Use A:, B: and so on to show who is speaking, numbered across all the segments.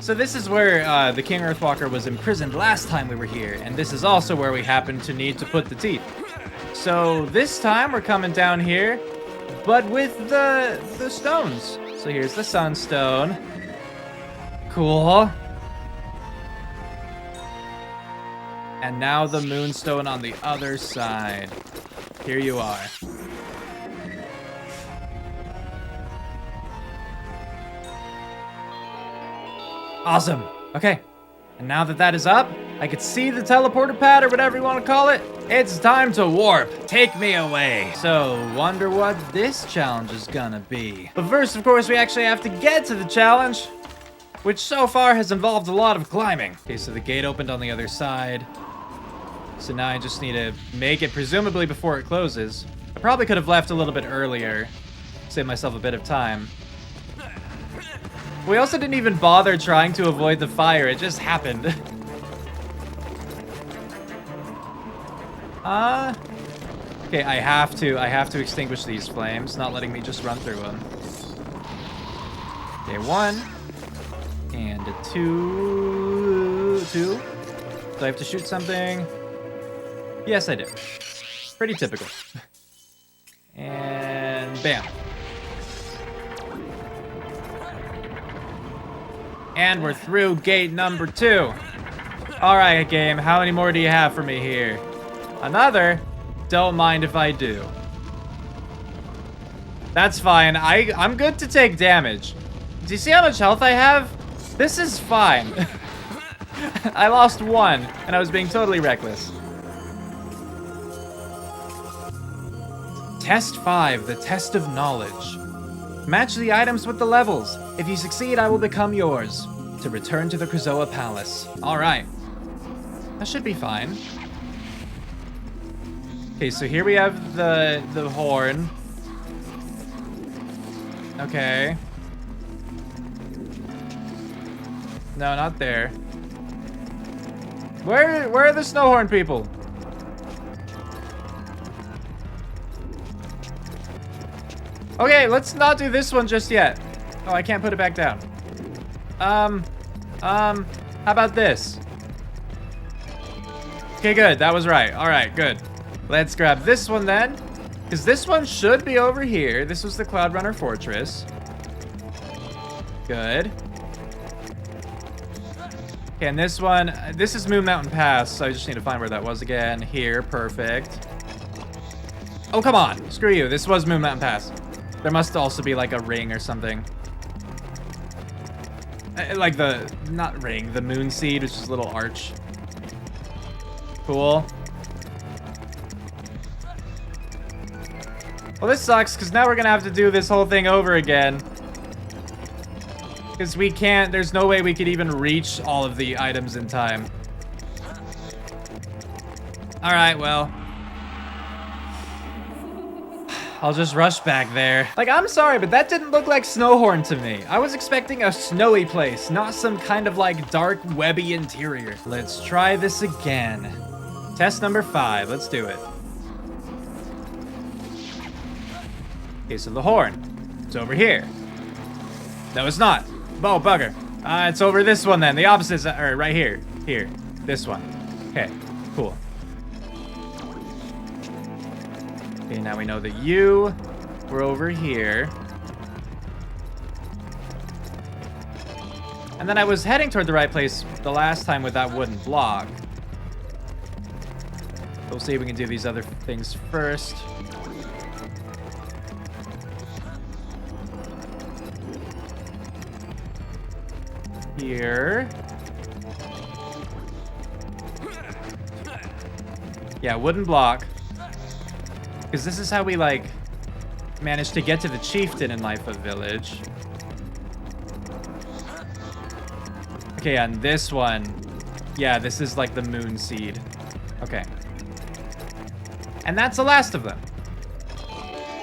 A: So this is where the King Earthwalker was imprisoned last time we were here, and this is also where we happened to need to put the teeth. So this time we're coming down here, but with the stones. So here's the sunstone. Cool. And now the moonstone on the other side. Here you are. Awesome. Okay. And now that that is up, I can see the teleporter pad or whatever you want to call it. It's time to warp. Take me away. So, wonder what this challenge is gonna be. But first, of course, we actually have to get to the challenge, which so far has involved a lot of climbing. Okay, so the gate opened on the other side. So now I just need to make it presumably before it closes. I probably could have left a little bit earlier, save myself a bit of time. We also didn't even bother trying to avoid the fire, it just happened. Okay, I have to extinguish these flames, not letting me just run through them. Okay, 1 and a 2. Do I have to shoot something? Yes, I do. Pretty typical. And bam. And we're through gate number 2. All right, game, how many more do you have for me here? Another? Don't mind if I do. That's fine. I'm good to take damage. Do you see how much health I have? This is fine. I lost 1, and I was being totally reckless. Test 5, the test of knowledge. Match the items with the levels. If you succeed, I will become yours. To return to the Krazoa Palace. All right. That should be fine. Okay, so here we have the horn. Okay. No, not there. Where are the Snowhorn people? Okay, let's not do this one just yet. Oh, I can't put it back down. How about this? Okay, good. That was right. All right, good. Let's grab this one then, because this one should be over here. This was the Cloud Runner Fortress. Good. Okay, and this one, this is Moon Mountain Pass, so I just need to find where that was again. Here, perfect. Oh, come on. Screw you. This was Moon Mountain Pass. There must also be like a ring or something. Like the, not ring, the moon seed, which is a little arch. Cool. Well, this sucks, because now we're going to have to do this whole thing over again. Because we can't, there's no way we could even reach all of the items in time. Alright, well. I'll just rush back there. Like, I'm sorry, but that didn't look like Snowhorn to me. I was expecting a snowy place, not some kind of like dark, webby interior. Let's try this again. Test number 5, let's do it. Okay, so the horn. It's over here. No, it's not. Oh, bugger. It's over this one then. The opposite, or right here. Here. This one. Okay, cool. Okay, now we know that we're over here. And then I was heading toward the right place the last time with that wooden block. We'll see if we can do these other things first. Here. Yeah, wooden block. Because this is how we, like, managed to get to the chieftain in Lifa Village. Okay, and this one. Yeah, this is, like, the moon seed. Okay. And that's the last of them.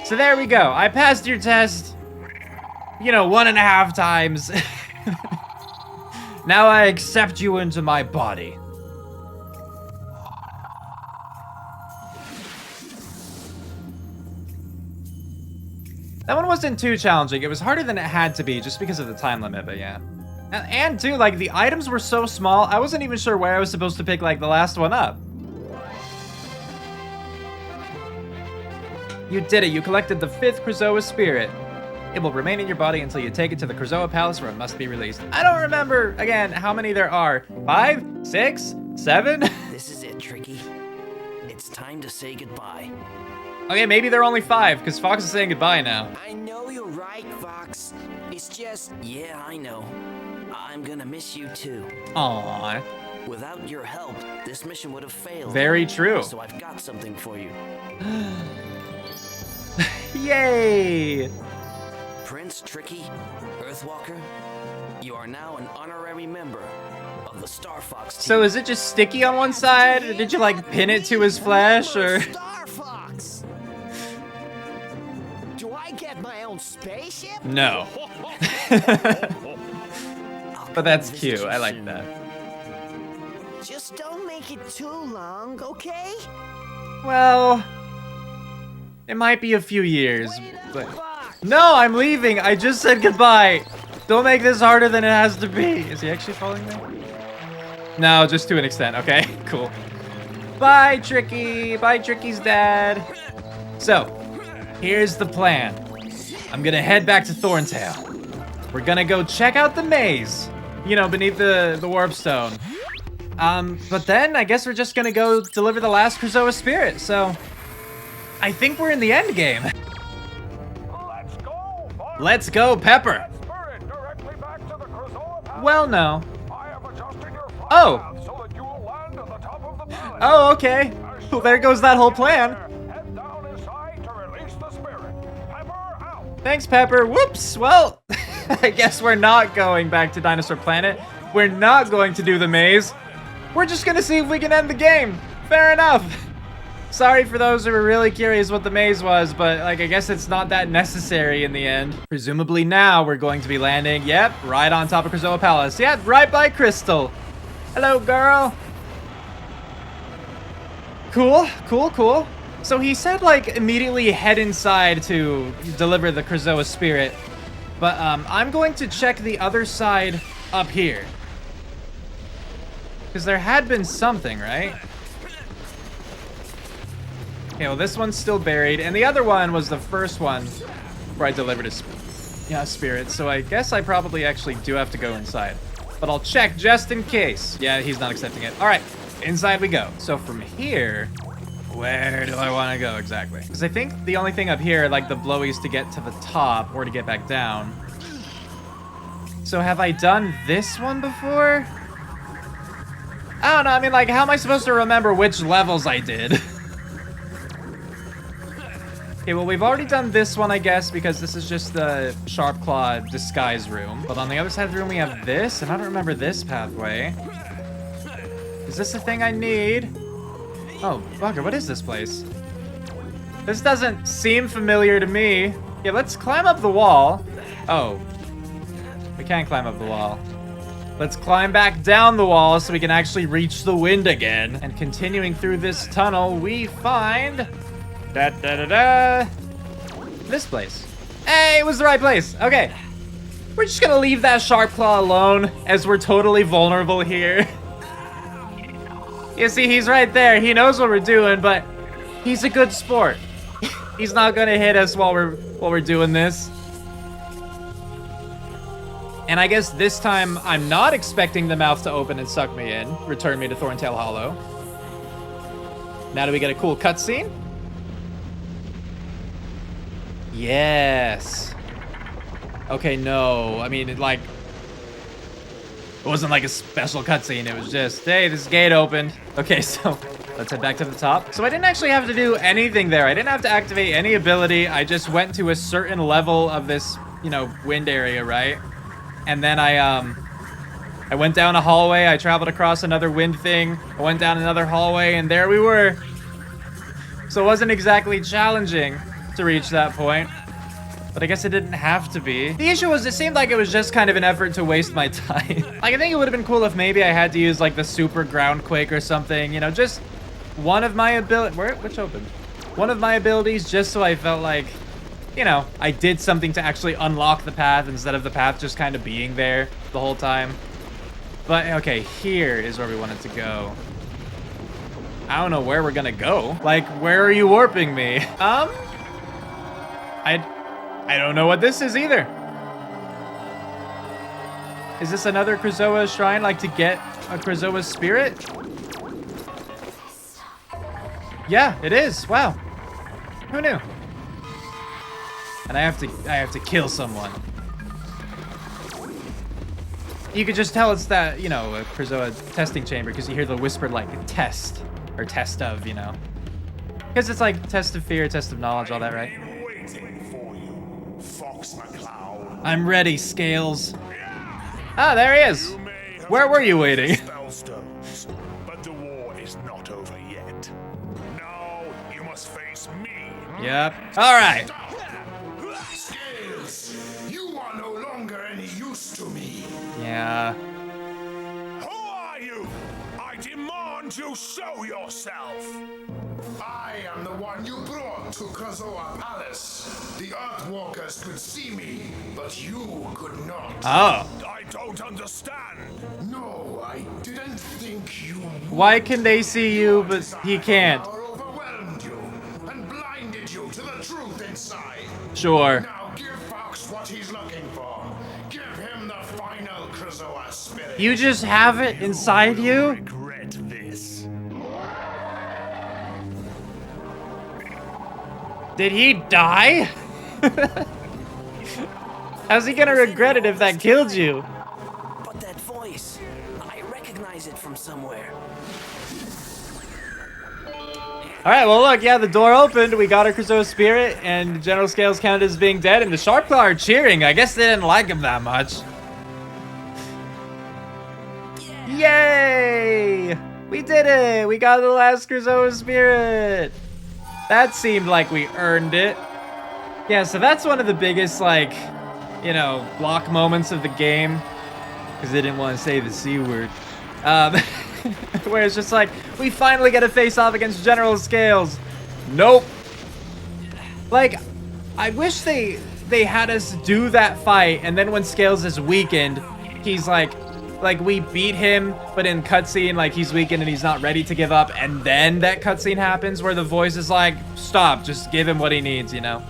A: So there we go. I passed your test, 1.5 times. Now I accept you into my body. That one wasn't too challenging. It was harder than it had to be just because of the time limit, but yeah. And too, like, the items were so small, I wasn't even sure where I was supposed to pick, like, the last one up. You did it. You collected the 5th Krazoa spirit. It will remain in your body until you take it to the Krazoa Palace where it must be released. I don't remember, again, how many there are. 5? 6? 7?
B: This is it, Tricky. It's time to say goodbye.
A: Okay, maybe there are only 5, because Fox is saying goodbye now.
B: I know you're right, Fox. It's just... Yeah, I know. I'm gonna miss you too.
A: Aww.
B: Without your help, this mission would have failed.
A: Very true.
B: So I've got something for you.
A: Yay!
B: Prince Tricky, Earthwalker, you are now an honorary member of the Star Fox team.
A: So is it just sticky on one side? Or did you like pin it to his flesh or?
C: Star Fox. Do I get my own spaceship?
A: No. But that's cute. I like that.
C: Just don't make it too long, okay?
A: Well, it might be a few years, but...
C: Fox.
A: No, I'm leaving. I just said goodbye. Don't make this harder than it has to be. Is he actually following me? No, just to an extent. Okay, cool. Bye, Tricky. Bye, Tricky's dad. So, here's the plan. I'm gonna head back to Thorntail. We're gonna go check out the maze. You know, beneath the warp stone. But then I guess we're just gonna go deliver the last Krazoa spirit. So, I think we're in the end game. Let's go, Pepper. Well, no. Oh. Oh, okay. Well, there goes that whole plan. Thanks, Pepper. Whoops. Well, I guess we're not going back to Dinosaur Planet. We're not going to do the maze. We're just gonna see if we can end the game. Fair enough. Sorry for those who were really curious what the maze was, but like I guess it's not that necessary in the end. Presumably now we're going to be landing, yep, right on top of Krazoa Palace. Yeah, right by Krystal. Hello, girl. Cool, cool, cool. So he said like immediately head inside to deliver the Krazoa spirit, but I'm going to check the other side up here. Because there had been something, right? Okay, well, this one's still buried, and the other one was the first one where I delivered his spirit, so I guess I probably actually do have to go inside. But I'll check just in case. Yeah, he's not accepting it. All right, inside we go. So from here, where do I want to go exactly? Because I think the only thing up here, like the blowies to get to the top or to get back down. So have I done this one before? I don't know, I mean, like, how am I supposed to remember which levels I did? Okay, well, we've already done this one, I guess, because this is just the Sharp Claw disguise room. But on the other side of the room, we have this, and I don't remember this pathway. Is this the thing I need? Oh, bugger, what is this place? This doesn't seem familiar to me. Yeah, let's climb up the wall. Oh, we can't climb up the wall. Let's climb back down the wall so we can actually reach the wind again. And continuing through this tunnel, we find... this place. Hey, it was the right place. Okay. We're just gonna leave that Sharp Claw alone as we're totally vulnerable here. You see, he's right there. He knows what we're doing, but he's a good sport. He's not gonna hit us while we're doing this. And I guess this time I'm not expecting the mouth to open and suck me in, return me to Thorntail Hollow. Now do we get a cool cutscene? Yes. Okay, no. I mean, it wasn't like a special cutscene. It was just, hey, this gate opened. Okay, so let's head back to the top. So I didn't actually have to do anything there. I didn't have to activate any ability. I just went to a certain level of this, you know, wind area, right? And then I went down a hallway. I traveled across another wind thing. I went down another hallway, and there we were. So it wasn't exactly challenging to reach that point, but I guess it didn't have to be. The issue was it seemed like it was just kind of an effort to waste my time. Like, I think it would have been cool if maybe I had to use like the super ground quake or something, you know, just one of my abilities. Which opened? One of my abilities, just so I felt like you know, I did something to actually unlock the path instead of the path just kind of being there the whole time. But, okay, here is where we wanted to go. I don't know where we're gonna go. Like, where are you warping me? I don't know what this is either. Is this another Krazoa shrine, like to get a Krazoa spirit? Yeah, it is. Wow. Who knew? And I have to kill someone. You could just tell it's that, you know, a Krazoa testing chamber because you hear the whispered like test or test of, you know. Because it's like test of fear, test of knowledge, all that, right? I'm ready, Scales. Ah, there he is. Where were you waiting?
D: But the war is not over yet. Now you must face me.
A: Yep. All right.
D: Scales, you are no longer any use to me.
A: Yeah.
D: Who are you? I demand you show yourself. I am the one you brought to Krazoa Palace. The Earthwalkers could see me, but you could not.
A: Oh.
D: I don't understand. No, I didn't think you would.
A: Why can they see you, but he can't?
D: Power overwhelmed you and blinded you to the truth inside.
A: Sure.
D: Now give Fox what he's looking for. Give him the final Krazoa spirit.
A: You just have it inside you?
D: Regret this.
A: Did he die? How's he gonna regret it if that killed you?
B: But that voice, I recognize it from somewhere.
A: All right, well, look, yeah, the door opened. We got our Krazoa spirit, and General Scales counted as being dead, and the Sharpclaw are cheering. I guess they didn't like him that much. Yay! We did it! We got the last Krazoa spirit! That seemed like we earned it. Yeah, so that's one of the biggest, like, you know, block moments of the game. Because they didn't want to say the C word. Where it's just like, we finally get a face-off against General Scales. Nope. Like, I wish they had us do that fight, and then when Scales is weakened, he's like we beat him, but in cutscene, like he's weakened and he's not ready to give up, and then that cutscene happens where the voice is like, stop, just give him what he needs, you know?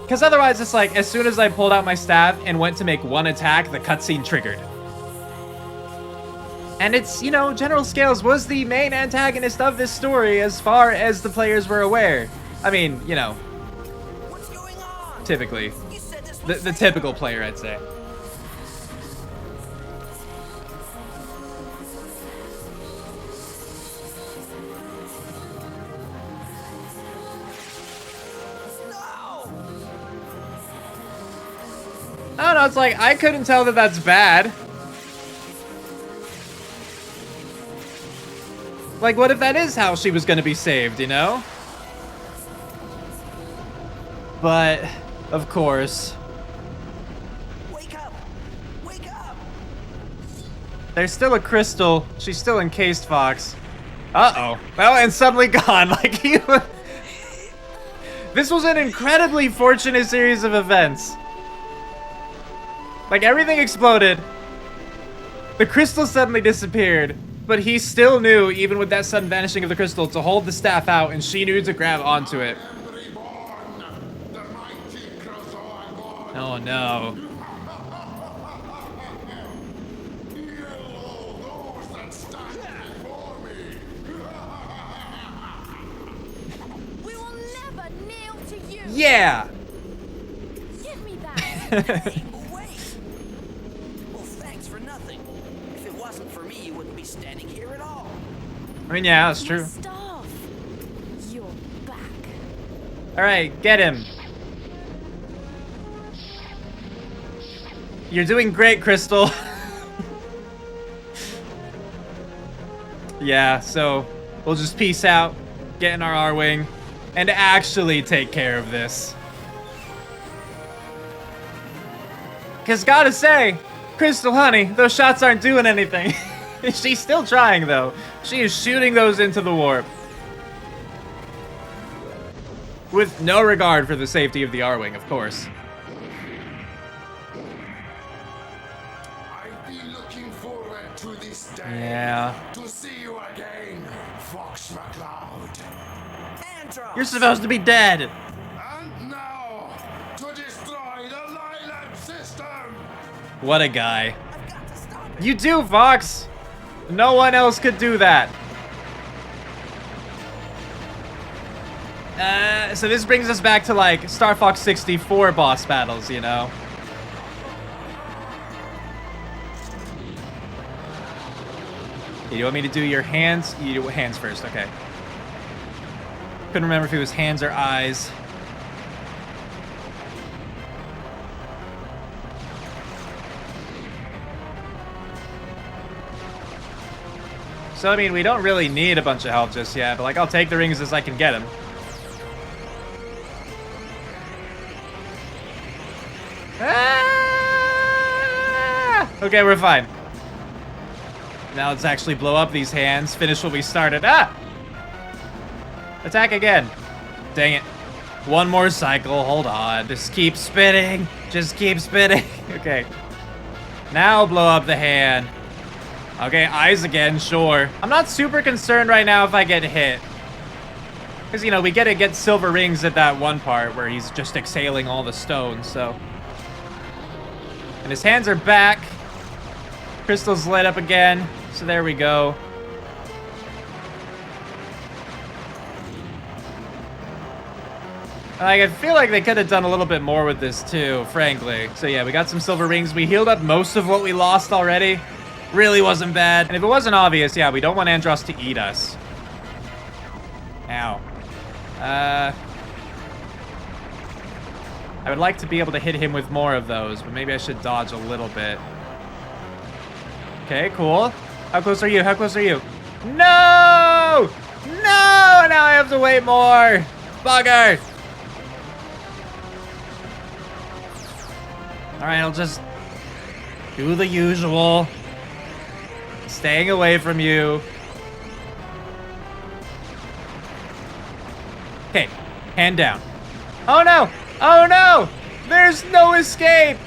A: Because otherwise, it's like, as soon as I pulled out my staff and went to make one attack, the cutscene triggered. And it's, you know, General Scales was the main antagonist of this story as far as the players were aware. I mean, you know,
B: What's going on?
A: typically.
B: You said this was
A: The typical player, I'd say. I don't know, it's like, I couldn't tell that that's bad. Like, what if that is how she was gonna be saved, you know? But, of course,
B: Wake up! Wake up!
A: there's still a Krystal. She's still encased, Fox. Uh-oh. Well, and suddenly gone. Like, he... This was an incredibly fortunate series of events. Like, everything exploded. The Krystal suddenly disappeared. But he still knew, even with that sudden vanishing of the Krystal, to hold the staff out, and she knew to grab onto it. Oh, no.
E: We will never kneel to you.
A: Yeah!
E: Give me that.
B: Wait! Well, thanks for nothing. If it wasn't for me, you wouldn't be standing here at all.
A: I mean, yeah, that's true.
E: Staff. You're back.
A: Alright, get him. You're doing great, Krystal. Yeah, so we'll just peace out, get in our R-Wing, and actually take care of this. Because gotta say, Krystal, honey, those shots aren't doing anything. She's still trying, though. She is shooting those into the warp. With no regard for the safety of the R-Wing, of course.
D: I've been looking forward to this day.
A: Yeah.
D: To see you again, Fox McCloud.
C: Andros!
A: You're supposed to be dead.
D: And now, to destroy the Lilac system.
A: What a guy.
C: I've got to stop it.
A: You do, Fox. No one else could do that. So this brings us back to like Star Fox 64 boss battles, you know? You want me to do your hands? You do hands first, okay. Couldn't remember if it was hands or eyes. So, I mean, we don't really need a bunch of health just yet, but like, I'll take the rings as I can get them. Ah! Okay, we're fine. Now let's actually blow up these hands, finish what we started. Ah! Attack again. Dang it. One more cycle, hold on. Just keep spinning. Just keep spinning. Okay. Now blow up the hand. Okay, eyes again, sure. I'm not super concerned right now if I get hit. Because, you know, we get silver rings at that one part where he's just exhaling all the stones, so. And his hands are back. Krystal's lit up again, so there we go. Like, I feel like they could have done a little bit more with this too, frankly. So yeah, we got some silver rings. We healed up most of what we lost already. Really wasn't bad. And if it wasn't obvious, yeah, we don't want Andros to eat us. Ow. I would like to be able to hit him with more of those, but maybe I should dodge a little bit. Okay, cool. How close are you? How close are you? No! No! Now I have to wait more. Bugger! Alright, I'll just do the usual. Staying away from you. Okay, hand down. Oh no! Oh no! There's no escape!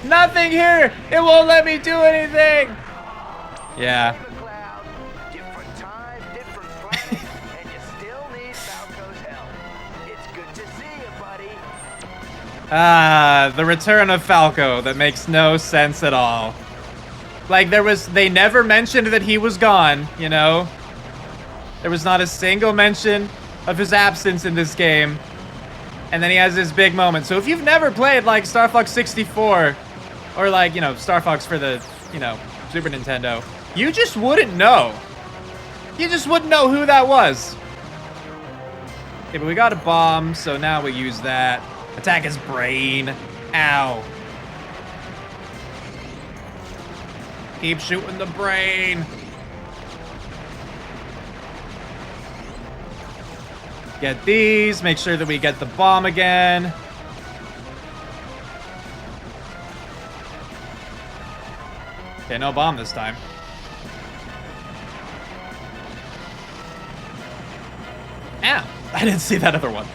A: Nothing here! It won't let me do anything! Yeah.
C: Cloud, different time, different planet, and you still need Falco's help. It's good to see you, buddy.
A: Ah, the return of Falco. That makes no sense at all. Like, they never mentioned that he was gone, you know? There was not a single mention of his absence in this game. And then he has this big moment. So if you've never played, like, Star Fox 64, or, like, you know, Star Fox for the, you know, Super Nintendo, you just wouldn't know. You just wouldn't know who that was. Okay, but we got a bomb, so now we use that. Attack his brain. Ow. Keep shooting the brain. Get these. Make sure that we get the bomb again. Okay, no bomb this time. Ow. I didn't see that other one.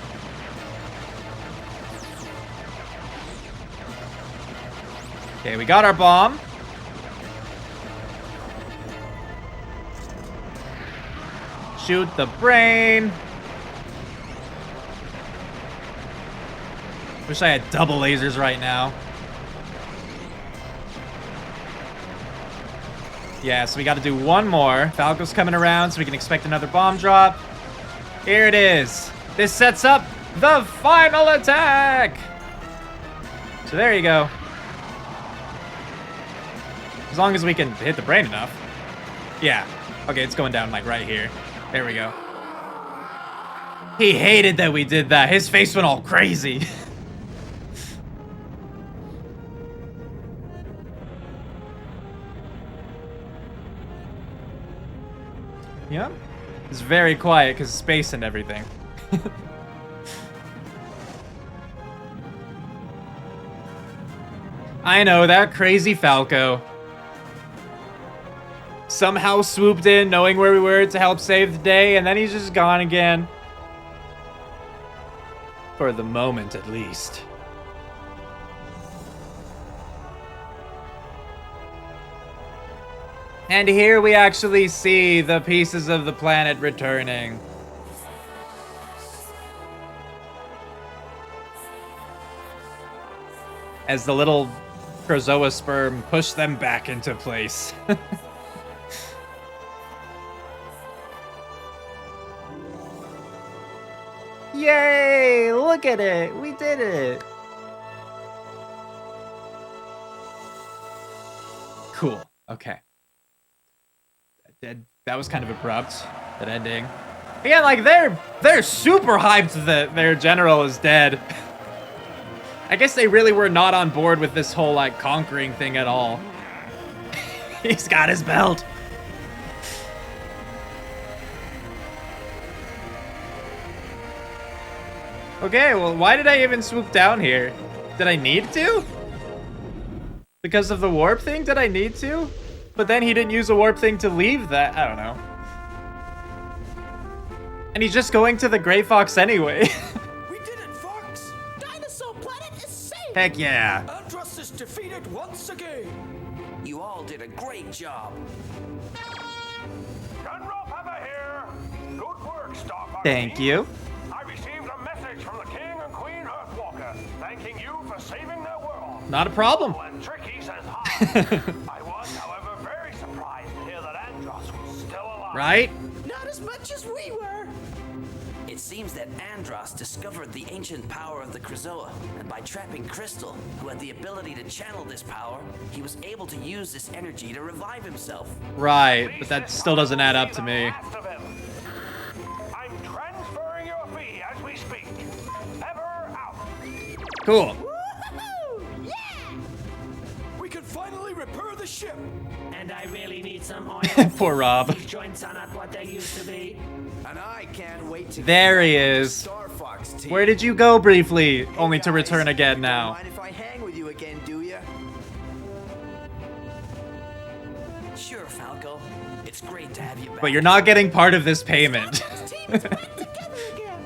A: Okay, we got our bomb. Shoot the brain. Wish I had double lasers right now. Yeah, so we got to do one more. Falco's coming around, so we can expect another bomb drop. Here it is. This sets up the final attack. So there you go. As long as we can hit the brain enough. Yeah. Okay, it's going down like right here. There we go. He hated that we did that. His face went all crazy. Yep. It's very quiet because space and everything. I know, that crazy Falco. Somehow swooped in, knowing where we were to help save the day, and then he's just gone again. For the moment, at least. And here we actually see the pieces of the planet returning. As the little Prozoa sperm push them back into place. Yay! Look at it! We did it! Cool. Okay. That was kind of abrupt, that ending. Again, like, they're super hyped that their general is dead. I guess they really were not on board with this whole, like, conquering thing at all. He's got his belt. Okay, well, why did I even swoop down here? Did I need to? Because of the warp thing? Did I need to? But then he didn't use a warp thing to leave that. I don't know. And he's just going to the Great Fox anyway.
B: We did it, Fox!
E: Dinosaur planet is safe!
A: Heck yeah.
B: Andros is defeated once again. You all did a great job.
C: General Pepper here. Good work, Starfox.
A: Thank
C: team.
A: you.
C: I received a message from the King and Queen Earthwalker, thanking you for saving their world.
A: Not a problem.
C: And Tricky says hi. I was, however, very surprised to hear that Andros was still alive.
A: Right?
B: Not as much as we were. It seems that Andros discovered the ancient power of the Krazoa, and by trapping Krystal, who had the ability to channel this power, he was able to use this energy to revive himself.
A: Right, but that still doesn't add up to me.
C: I'm transferring your fee as we speak. Pepper out.
A: Cool.
E: Woohoo! Yeah!
B: We can finally repair the ship.
F: And I really need some oil.
A: Poor Rob.
F: These joints are not what they used to be.
G: And I can't wait to
A: There he
G: get back to
A: is.
G: Star Fox team.
A: Where did you go briefly,
G: Hey
A: only to
G: guys,
A: return again
G: don't
A: now?
G: mind if I hang with you again, do ya?
B: Sure, Falco. It's great to have you back.
A: But you're not getting part of this payment.
E: This team is back together again!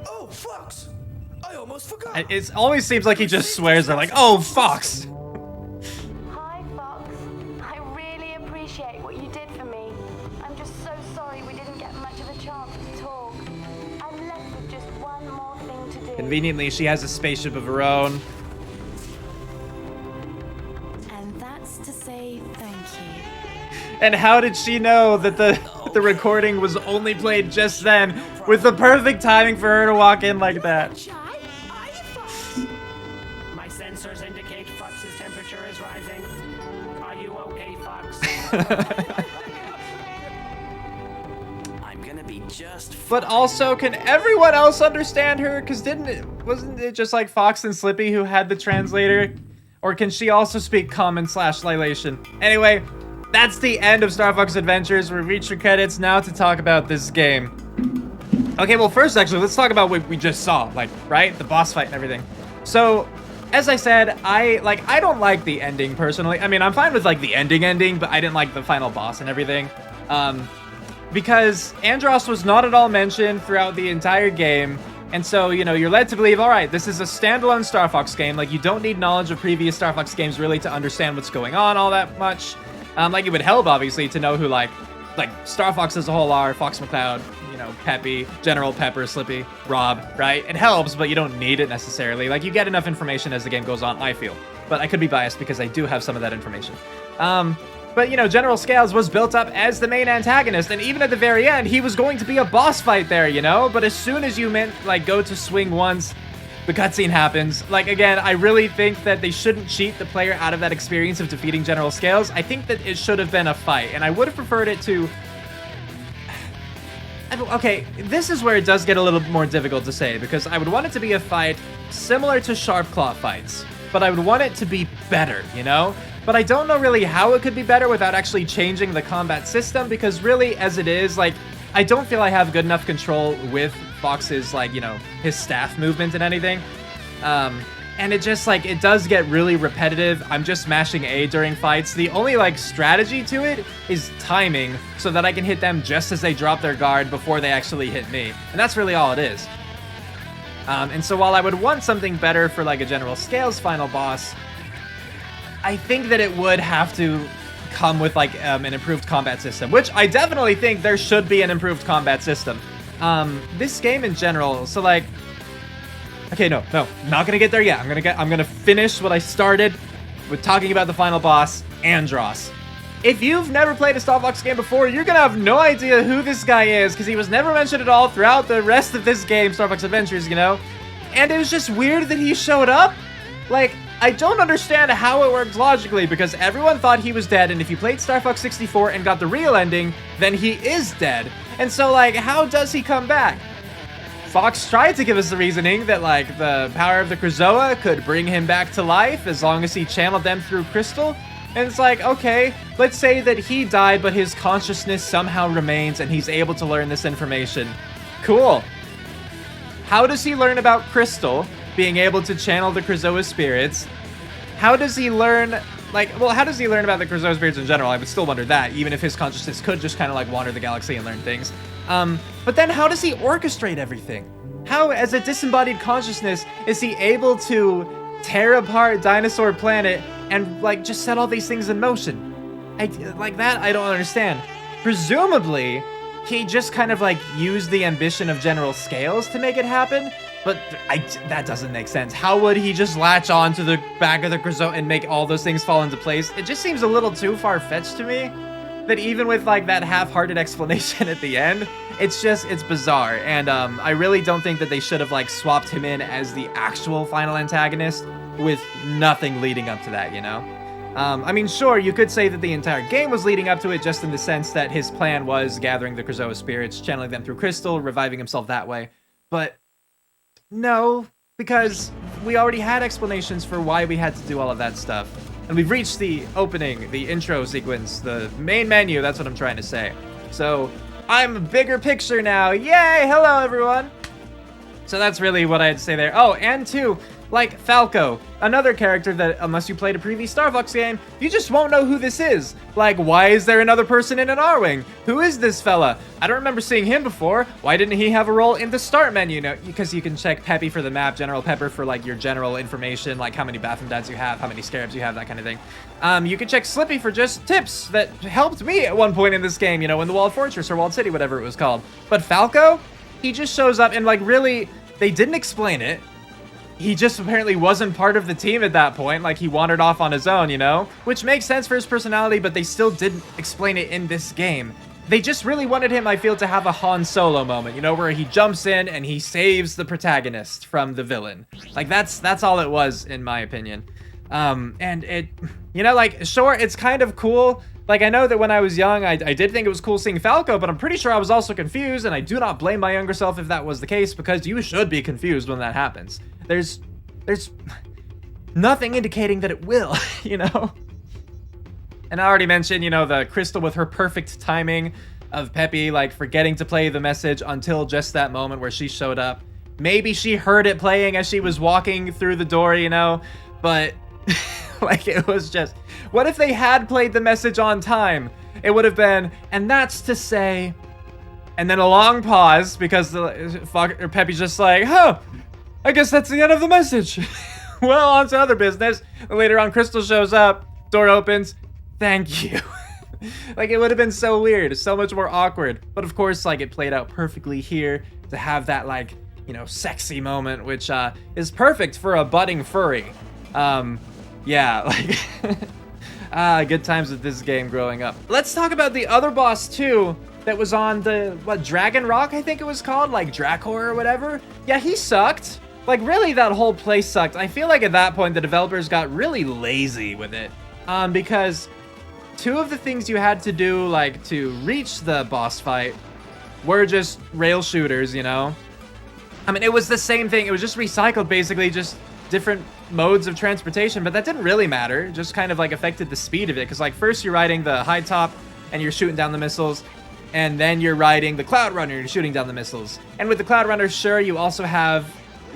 B: Oh, Fox! I almost forgot.
A: It always seems like he just swears. They're like, oh, Fox.
H: Hi, Fox. I really appreciate what you did for me. I'm just so sorry we didn't get much of a chance to talk. I'm left with just one more thing to do.
A: Conveniently, she has a spaceship of her own.
E: And that's to say thank you.
A: And how did she know that the recording was only played just then, with the perfect timing for her to walk in like that?
E: Shy, are you Fox?
F: My sensors indicate Fox's temperature is rising. Are you okay, Fox?
B: I'm gonna be just
A: But also, can everyone else understand her? Because wasn't it just like Fox and Slippy who had the translator? Or can she also speak common/Lylation? Anyway, that's the end of Star Fox Adventures. We've reached the credits now to talk about this game. Okay, well, first, actually, let's talk about what we just saw, like, right? The boss fight and everything. So, as I said, I don't like the ending, personally. I mean, I'm fine with, like, the ending, but I didn't like the final boss and everything. Because Andros was not at all mentioned throughout the entire game. And so, you know, you're led to believe, all right, this is a standalone Star Fox game. Like, you don't need knowledge of previous Star Fox games, really, to understand what's going on all that much. Like, it would help, obviously, to know who, like Star Fox as a whole are, Fox McCloud, you know, Peppy, General Pepper, Slippy, Rob, right? It helps, but you don't need it necessarily. Like, you get enough information as the game goes on, I feel. But I could be biased because I do have some of that information. But, you know, General Scales was built up as the main antagonist, and even at the very end, he was going to be a boss fight there, you know? But as soon as you go to swing once, the cutscene happens. Like, again, I really think that they shouldn't cheat the player out of that experience of defeating General Scales. I think that it should have been a fight, and I would have preferred it to... Okay, this is where it does get a little more difficult to say, because I would want it to be a fight similar to Sharp Claw fights, but I would want it to be better, you know? But I don't know really how it could be better without actually changing the combat system, because really, as it is, like, I don't feel I have good enough control with Fox's, like, you know, his staff movement and anything. And it just, like, it does get really repetitive. I'm just mashing A during fights. The only, like, strategy to it is timing so that I can hit them just as they drop their guard before they actually hit me. And that's really all it is. And so while I would want something better for like a General Scales final boss, I think that it would have to come with like an improved combat system, which I definitely think there should be an improved combat system. This game in general, so like, okay, no, not gonna get there yet. I'm gonna finish what I started with talking about the final boss, Andross. If you've never played a Star Fox game before, you're gonna have no idea who this guy is, because he was never mentioned at all throughout the rest of this game, Star Fox Adventures, you know? And it was just weird that he showed up. Like, I don't understand how it works logically, because everyone thought he was dead, and if you played Star Fox 64 and got the real ending, then he is dead. And so, like, how does he come back? Fox tried to give us the reasoning that, like, the power of the Krazoa could bring him back to life as long as he channeled them through Krystal. And it's like, okay, let's say that he died, but his consciousness somehow remains and he's able to learn this information. Cool. How does he learn about Krystal being able to channel the Krazoa spirits? How does he learn, like, well, how does he learn about the Krazoa spirits in general? I would still wonder that, even if his consciousness could just kind of like wander the galaxy and learn things. But then how does he orchestrate everything? How, as a disembodied consciousness, is he able to tear apart Dinosaur Planet and, like, just set all these things in motion? Like that, I don't understand. Presumably, he just kind of, like, used the ambition of General Scales to make it happen, but that doesn't make sense. How would he just latch on to the back of the Krazoa and make all those things fall into place? It just seems a little too far-fetched to me, that even with, like, that half-hearted explanation at the end, it's bizarre. And I really don't think that they should have, like, swapped him in as the actual final antagonist with nothing leading up to that, you know? I mean, sure, you could say that the entire game was leading up to it, just in the sense that his plan was gathering the Krazoa spirits, channeling them through Krystal, reviving himself that way. But no, because we already had explanations for why we had to do all of that stuff. And we've reached the opening, the intro sequence, the main menu, that's what I'm trying to say. So, I'm a bigger picture now. Yay! Hello, everyone! So that's really what I had to say there. Oh, and too, like Falco, another character that, unless you played a previous Star Fox game, you just won't know who this is. Like, why is there another person in an R-Wing? Who is this fella? I don't remember seeing him before. Why didn't he have a role in the start menu? No, because you can check Peppy for the map, General Pepper for, like, your general information, like how many bathroom dads you have, how many scarabs you have, that kind of thing. You can check Slippy for just tips that helped me at one point in this game, you know, in the Walled Fortress or Walled City, whatever it was called. But Falco, he just shows up and, like, really, they didn't explain it. He just apparently wasn't part of the team at that point, like he wandered off on his own, you know? Which makes sense for his personality, but they still didn't explain it in this game. They just really wanted him, I feel, to have a Han Solo moment, you know, where he jumps in and he saves the protagonist from the villain. Like, that's all it was, in my opinion. And it, you know, like, sure, it's kind of cool. Like, I know that when I was young, I did think it was cool seeing Falco, but I'm pretty sure I was also confused, and I do not blame my younger self if that was the case, because you should be confused when that happens. There's nothing indicating that it will, you know? And I already mentioned, you know, the Krystal with her perfect timing of Peppy, like, forgetting to play the message until just that moment where she showed up. Maybe she heard it playing as she was walking through the door, you know? But, like, it was just... What if they had played the message on time? It would have been, and that's to say... And then a long pause, because Peppy's just like, huh, I guess that's the end of the message. Well, on to other business. Later on, Krystal shows up, door opens, thank you. Like, it would have been so weird, so much more awkward. But of course, like, it played out perfectly here to have that, like, you know, sexy moment, which is perfect for a budding furry. Yeah, like, good times with this game growing up. Let's talk about the other boss, too, that was on the, what, Dragon Rock, I think it was called? Like, Dracor or whatever? Yeah, he sucked. Like, really, that whole place sucked. I feel like at that point, the developers got really lazy with it. Because two of the things you had to do, like, to reach the boss fight were just rail shooters, you know? I mean, it was the same thing. It was just recycled, basically, just different modes of transportation, but that didn't really matter. It just kind of, like, affected the speed of it. Because, like, first you're riding the high top, and you're shooting down the missiles, and then you're riding the Cloud Runner, and you're shooting down the missiles. And with the Cloud Runner, sure, you also have,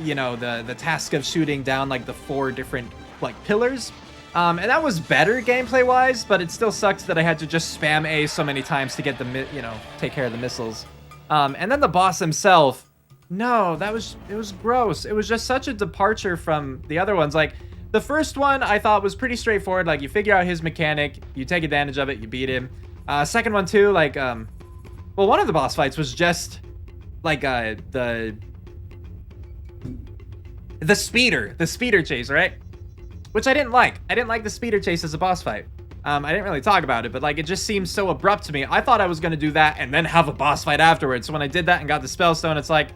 A: you know, the task of shooting down, like, the 4 different, like, pillars. And that was better gameplay-wise, but it still sucked that I had to just spam A so many times to get the, you know, take care of the missiles. And then the boss himself, No, it was gross. It was just such a departure from the other ones. Like, the first one I thought was pretty straightforward. Like, you figure out his mechanic, you take advantage of it, you beat him. Second one too, like, well, one of the boss fights was just like the speeder chase, right? Which I didn't like. I didn't like the speeder chase as a boss fight. I didn't really talk about it, but like, it just seemed so abrupt to me. I thought I was gonna do that and then have a boss fight afterwards. So when I did that and got the spellstone, it's like,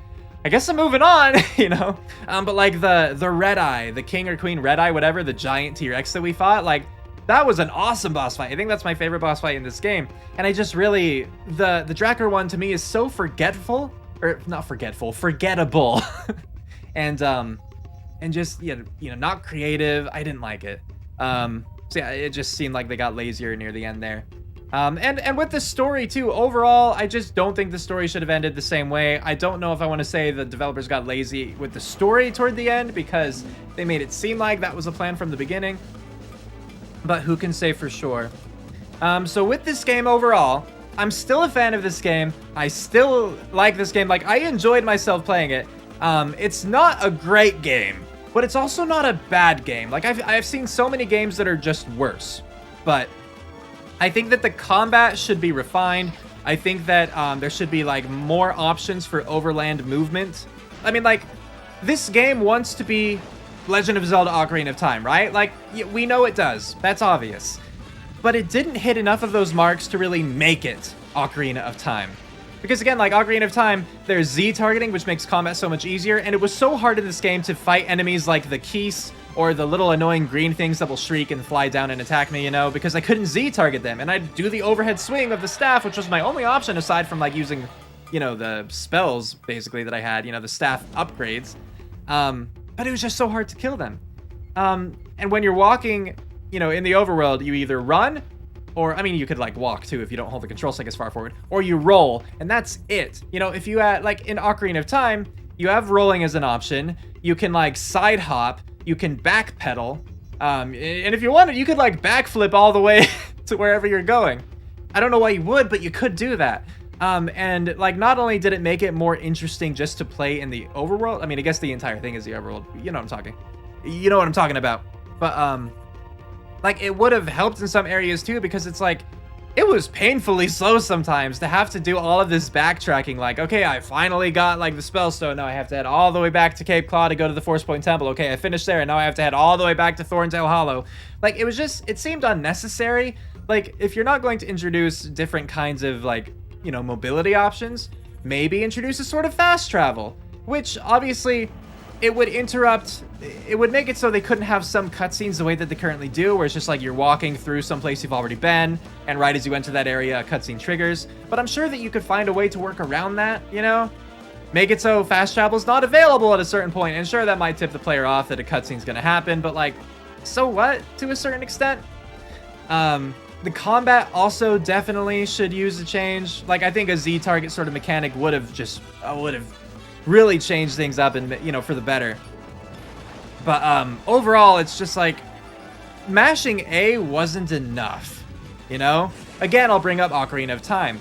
A: I guess I'm moving on, you know? But like the Red Eye, the King or Queen Red Eye, whatever, the giant T-Rex that we fought, like, that was an awesome boss fight. I think that's my favorite boss fight in this game. And I just really, the Drakkar one to me is so forgetful, or not forgetful, forgettable. and just, you know, not creative. I didn't like it. So yeah, it just seemed like they got lazier near the end there. And with the story too, overall, I just don't think the story should have ended the same way. I don't know if I want to say the developers got lazy with the story toward the end because they made it seem like that was a plan from the beginning. But who can say for sure? So with this game overall, I'm still a fan of this game. I still like this game. Like, I enjoyed myself playing it. It's not a great game, but it's also not a bad game. Like, I've seen so many games that are just worse. But I think that the combat should be refined. I think that there should be, like, more options for overland movement. I mean, like, this game wants to be Legend of Zelda Ocarina of Time, right? Like, we know it does. That's obvious. But it didn't hit enough of those marks to really make it Ocarina of Time. Because again, like Ocarina of Time, there's Z targeting, which makes combat so much easier, and it was so hard in this game to fight enemies like the Keese or the little annoying green things that will shriek and fly down and attack me, you know, because I couldn't Z target them, and I'd do the overhead swing of the staff, which was my only option aside from like using, you know, the spells basically that I had, you know, the staff upgrades. But it was just so hard to kill them. And when you're walking, you know, in the overworld, you either run, or, I mean, you could, like, walk, too, if you don't hold the control stick as far forward, or you roll, and that's it. You know, if you had, like, in Ocarina of Time, you have rolling as an option, you can, like, side hop, you can backpedal, and if you wanted, you could, like, backflip all the way to wherever you're going. I don't know why you would, but you could do that. And like, not only did it make it more interesting just to play in the overworld, I mean, I guess the entire thing is the overworld, you know what I'm talking about, but, like, it would have helped in some areas too, because it's like, it was painfully slow sometimes to have to do all of this backtracking, like, okay, I finally got, like, the spellstone, now I have to head all the way back to Cape Claw to go to the Force Point Temple, okay, I finished there, and now I have to head all the way back to Thorntail Hollow. Like, it was just, it seemed unnecessary. Like, if you're not going to introduce different kinds of, like, you know, mobility options, maybe introduce a sort of fast travel, which obviously it would interrupt, it would make it so they couldn't have some cutscenes the way that they currently do, where it's just like you're walking through some place you've already been, and right as you enter that area, a cutscene triggers. But I'm sure that you could find a way to work around that, you know? Make it so fast travel is not available at a certain point, and sure, that might tip the player off that a cutscene's gonna happen, but like, so what, to a certain extent? The combat also definitely should use a change. Like, I think a Z target sort of mechanic would have just, really changed things up and, you know, for the better. But overall, it's just like, mashing A wasn't enough, you know? Again, I'll bring up Ocarina of Time.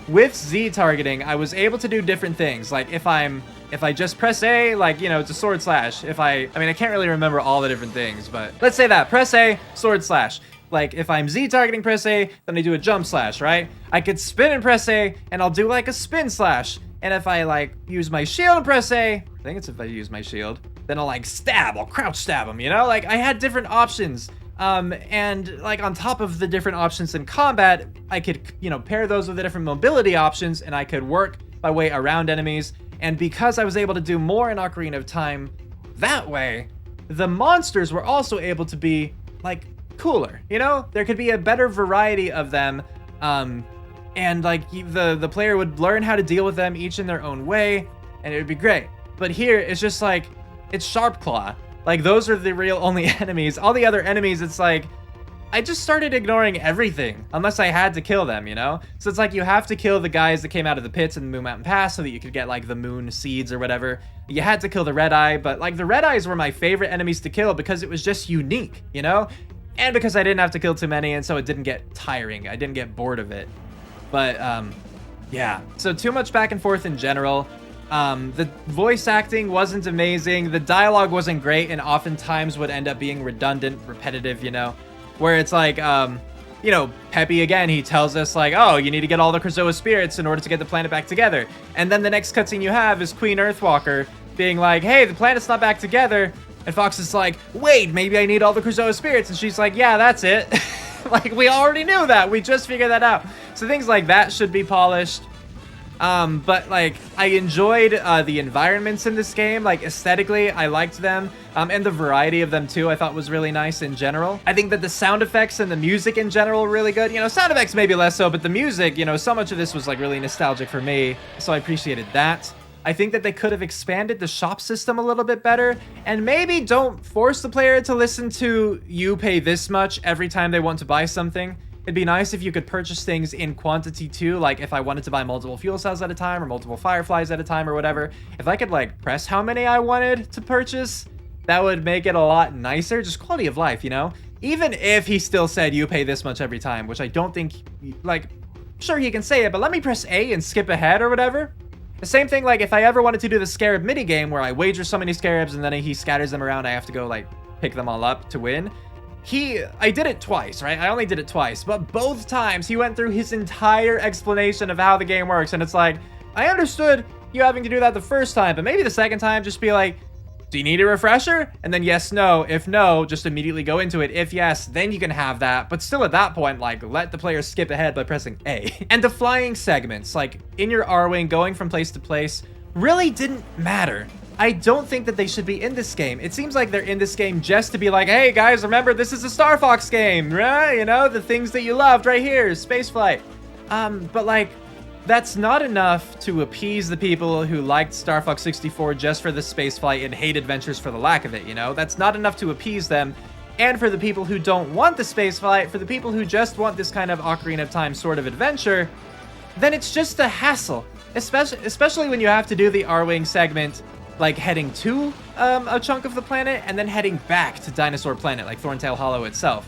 A: With Z targeting, I was able to do different things. Like, if I just press A, like, you know, it's a sword slash. I mean, I can't really remember all the different things, but let's say that, press A, sword slash. Like, if I'm Z targeting press A, then I do a jump slash, right? I could spin and press A, and I'll do like a spin slash. And if I like use my shield and press A, I think it's if I use my shield, then I'll like stab, I'll crouch stab him, you know? Like, I had different options. And like on top of the different options in combat, I could, you know, pair those with the different mobility options, and I could work my way around enemies. And because I was able to do more in Ocarina of Time that way, the monsters were also able to be like cooler, you know? There could be a better variety of them, and like the player would learn how to deal with them each in their own way, and it would be great. But here it's just like, it's Sharp Claw. Like, those are the real only enemies. All the other enemies, it's like, I just started ignoring everything unless I had to kill them, you know? So it's like, you have to kill the guys that came out of the pits in the Moon Mountain Pass so that you could get like the moon seeds or whatever. You had to kill the Red Eye, but like the Red Eyes were my favorite enemies to kill because it was just unique, you know? And because I didn't have to kill too many, and so it didn't get tiring. I didn't get bored of it. But, yeah. So too much back and forth in general. The voice acting wasn't amazing. The dialogue wasn't great and oftentimes would end up being redundant, repetitive, you know, where it's like, you know, Peppy again, he tells us like, oh, you need to get all the Krazoa spirits in order to get the planet back together. And then the next cutscene you have is Queen Earthwalker being like, hey, the planet's not back together. And Fox is like, wait, maybe I need all the Krazoa spirits. And she's like, yeah, that's it. Like, we already knew that. We just figured that out. So things like that should be polished. But like, I enjoyed the environments in this game. Like, aesthetically, I liked them. And the variety of them too, I thought was really nice in general. I think that the sound effects and the music in general were really good. You know, sound effects maybe less so, but the music, you know, so much of this was like really nostalgic for me. So I appreciated that. I think that they could have expanded the shop system a little bit better, and maybe don't force the player to listen to you pay this much every time they want to buy something. It'd be nice if you could purchase things in quantity too, like if I wanted to buy multiple fuel cells at a time or multiple fireflies at a time or whatever. If I could like press how many I wanted to purchase, that would make it a lot nicer, just quality of life, you know? Even if he still said you pay this much every time, which I don't think, like, sure he can say it, but let me press A and skip ahead or whatever. The same thing, like, if I ever wanted to do the Scarab minigame where I wager so many Scarabs and then he scatters them around, I have to go, like, pick them all up to win. I did it twice, right? I only did it twice, but both times he went through his entire explanation of how the game works, and it's like, I understood you having to do that the first time, but maybe the second time just be like, do you need a refresher? And then yes, no. If no, just immediately go into it. If yes, then you can have that. But still at that point, like, let the player skip ahead by pressing A. And the flying segments, like in your R-Wing going from place to place, really didn't matter. I don't think that they should be in this game. It seems like they're in this game just to be like, hey guys, remember this is a Star Fox game, right? You know, the things that you loved right here, spaceflight. But like, that's not enough to appease the people who liked Star Fox 64 just for the spaceflight and hate adventures for the lack of it, you know? That's not enough to appease them. And for the people who don't want the spaceflight, for the people who just want this kind of Ocarina of Time sort of adventure, then it's just a hassle. Especially when you have to do the R-Wing segment, like heading to a chunk of the planet and then heading back to Dinosaur Planet, like Thorntail Hollow itself.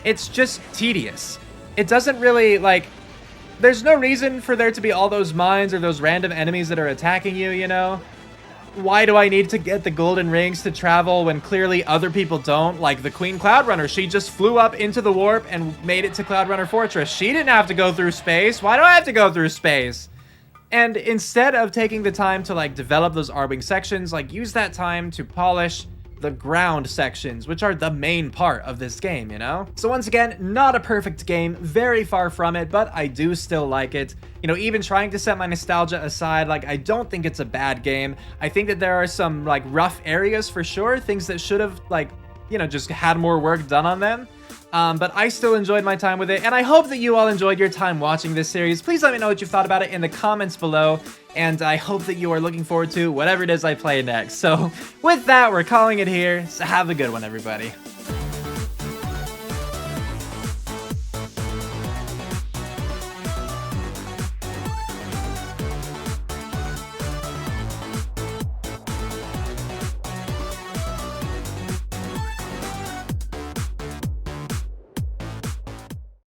A: It's just tedious. It doesn't really, like... There's no reason for there to be all those mines or those random enemies that are attacking you, you know? Why do I need to get the golden rings to travel when clearly other people don't? Like the Queen Cloud Runner, she just flew up into the warp and made it to Cloud Runner Fortress. She didn't have to go through space. Why do I have to go through space? And instead of taking the time to like develop those R-Wing sections, like use that time to polish the ground sections, which are the main part of this game, you know? So once again, not a perfect game, very far from it, but I do still like it. You know, even trying to set my nostalgia aside, like, I don't think it's a bad game. I think that there are some, like, rough areas for sure, things that should have, like, you know, just had more work done on them. But I still enjoyed my time with it, and I hope that you all enjoyed your time watching this series. Please let me know what you thought about it in the comments below, and I hope that you are looking forward to whatever it is I play next. So with that, we're calling it here, so have a good one, everybody.